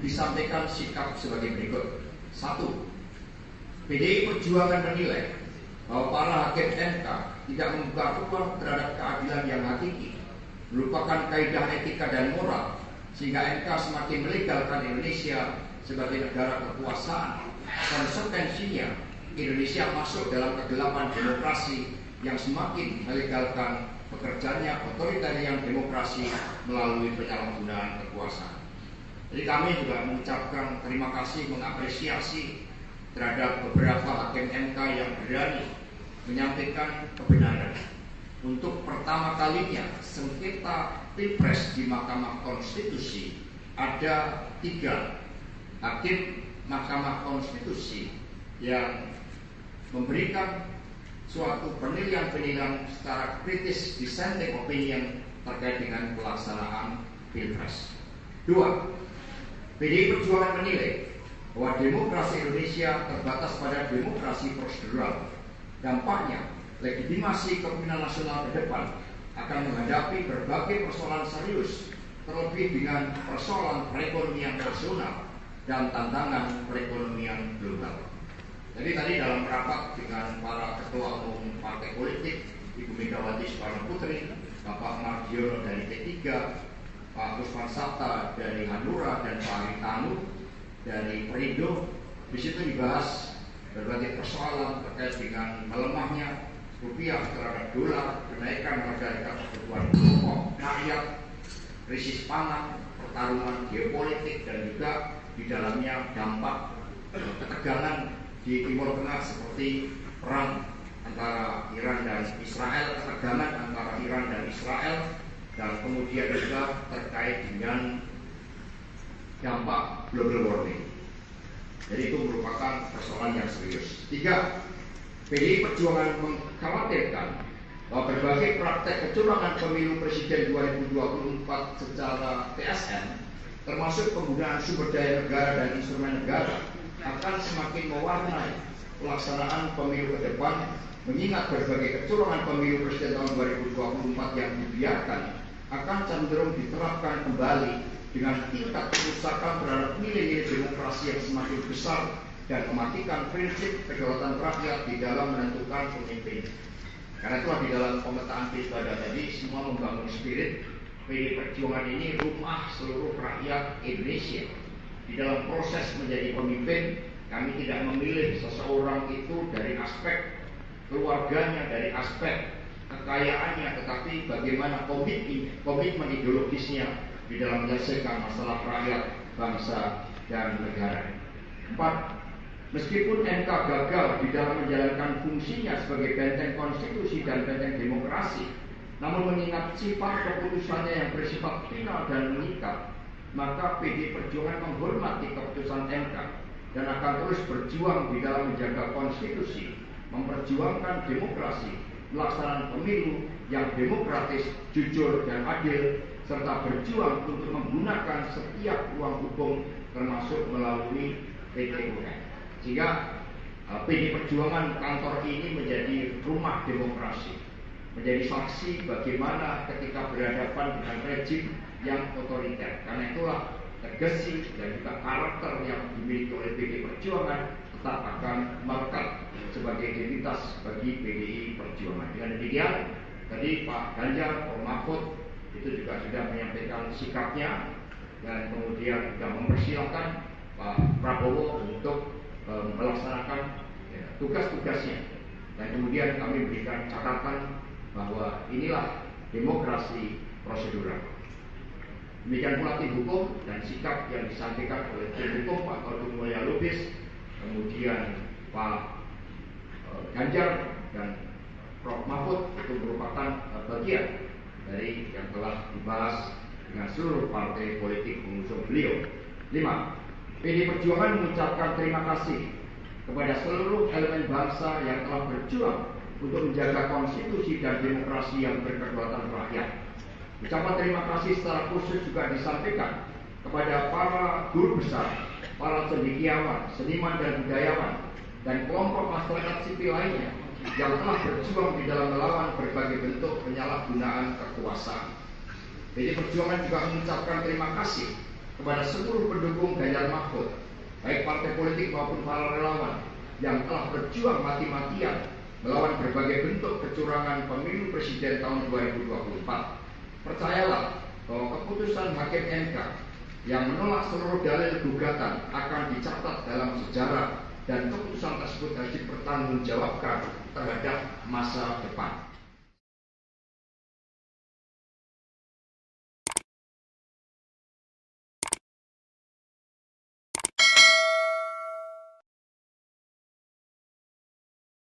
disampaikan sikap sebagai berikut. 1. PDI Perjuangan menilai bahwa para hakim MK tidak membuka ruang terhadap keadilan yang hakiki, merupakan kaidah etika dan moral, sehingga MK semakin melegalkan Indonesia sebagai negara kekuasaan. Konsekuensinya, Indonesia masuk dalam kegelapan demokrasi yang semakin melegalkan pekerjaannya otoritarian demokrasi melalui penyalahgunaan kekuasaan. Jadi kami juga mengucapkan terima kasih, mengapresiasi terhadap beberapa hakim MK yang berani menyampaikan kebenaran. Untuk pertama kalinya sengketa Pilpres di Mahkamah Konstitusi, ada 3 hakim Mahkamah Konstitusi yang memberikan suatu penilaian-penilaian secara kritis, dissenting opinion terkait dengan pelaksanaan Pilpres. 2. PDI Perjuangan menilai bahwa demokrasi Indonesia terbatas pada demokrasi prosedural. Dampaknya, legitimasi kepemimpinan nasional ke depan akan menghadapi berbagai persoalan serius, terlebih dengan persoalan perekonomian nasional dan tantangan perekonomian global. Jadi tadi dalam rapat dengan para ketua umum partai politik, Ibu Megawati Soekarno Putri, Bapak Mardiono dari P3, Pak Usman Sabta dari Hanura, dan Pak Haritanu dari Perindo, di situ dibahas berbagai persoalan terkait dengan melemahnya rupiah terhadap dolar, kenaikan harga kebutuhan pokok rakyat, krisis pangan, pertarungan geopolitik, dan juga di dalamnya dampak ketegangan di Timur Tengah seperti perang antara Iran dan Israel, ketegangan antara Iran dan Israel, dan kemudian juga terkait dengan dampak global warming. Jadi itu merupakan persoalan yang serius. 3. PDI Perjuangan mengkhawatirkan bahwa berbagai praktek kecurangan pemilu presiden 2024 secara TSN, termasuk penggunaan sumber daya negara dan instrumen negara, akan semakin mewarnai pelaksanaan pemilu ke depan, mengingat berbagai kecurangan pemilu presiden tahun 2024 yang dibiarkan akan cenderung diterapkan kembali dengan tingkat kerusakan terhadap nilai-nilai demokrasi yang semakin besar dan mematikan prinsip kedaulatan rakyat di dalam menentukan pemimpin. Karena itulah di dalam pemetaan pilkada tadi semua membangun spirit PDI Perjuangan ini rumah seluruh rakyat Indonesia. Di dalam proses menjadi pemimpin, kami tidak memilih seseorang itu dari aspek keluarganya, dari aspek kekayaannya, tetapi bagaimana komitmen ideologisnya di dalam menyelesaikan masalah rakyat, bangsa, dan negara. 4. Meskipun MK gagal di dalam menjalankan fungsinya sebagai benteng konstitusi dan benteng demokrasi, namun mengingat sifat keputusannya yang bersifat final dan mengikat, maka PDI Perjuangan menghormati keputusan MK dan akan terus berjuang di dalam menjaga konstitusi, memperjuangkan demokrasi, pelaksanaan pemilu yang demokratis, jujur, dan adil, serta berjuang untuk menggunakan setiap ruang hukum termasuk melalui PT UN. Sehingga PDI Perjuangan kantor ini menjadi rumah demokrasi, menjadi saksi bagaimana ketika berhadapan dengan rejim yang otoriter. Karena itulah legasi dan juga karakter yang dimiliki oleh PDI Perjuangan tetap akan melekat sebagai identitas bagi PDI Perjuangan. Dengan demikian, tadi Pak Ganjar, Pak Mahfud itu juga sudah menyampaikan sikapnya, dan kemudian juga mempersilahkan Pak Prabowo untuk melaksanakan tugas-tugasnya. Dan kemudian kami berikan catatan bahwa inilah demokrasi prosedural. Demikian pula tim hukum dan sikap yang disampaikan oleh tim hukum Pak Todung Mulya Lubis, kemudian Pak Ganjar dan Prof. Mahfud itu merupakan bagian dari yang telah dibahas dengan seluruh partai politik pengusung beliau. 5. PDI Perjuangan mengucapkan terima kasih kepada seluruh elemen bangsa yang telah berjuang untuk menjaga konstitusi dan demokrasi yang berkedaulatan rakyat. Ucapan terima kasih secara khusus juga disampaikan kepada para guru besar, para cendekiawan, seniman dan budayawan, dan kelompok masyarakat sipil lainnya yang telah berjuang di dalam melawan berbagai bentuk penyalahgunaan kekuasaan. PDI Perjuangan juga mengucapkan terima kasih kepada seluruh pendukung Ganjar Ganjar Mahfud, baik partai politik maupun para relawan yang telah berjuang mati-matian melawan berbagai bentuk kecurangan pemilu presiden tahun 2024. Percayalah bahwa keputusan Hakim MK yang menolak seluruh dalil gugatan akan dicatat dalam sejarah dan keputusan tersebut harus dipertanggungjawabkan terhadap masa depan.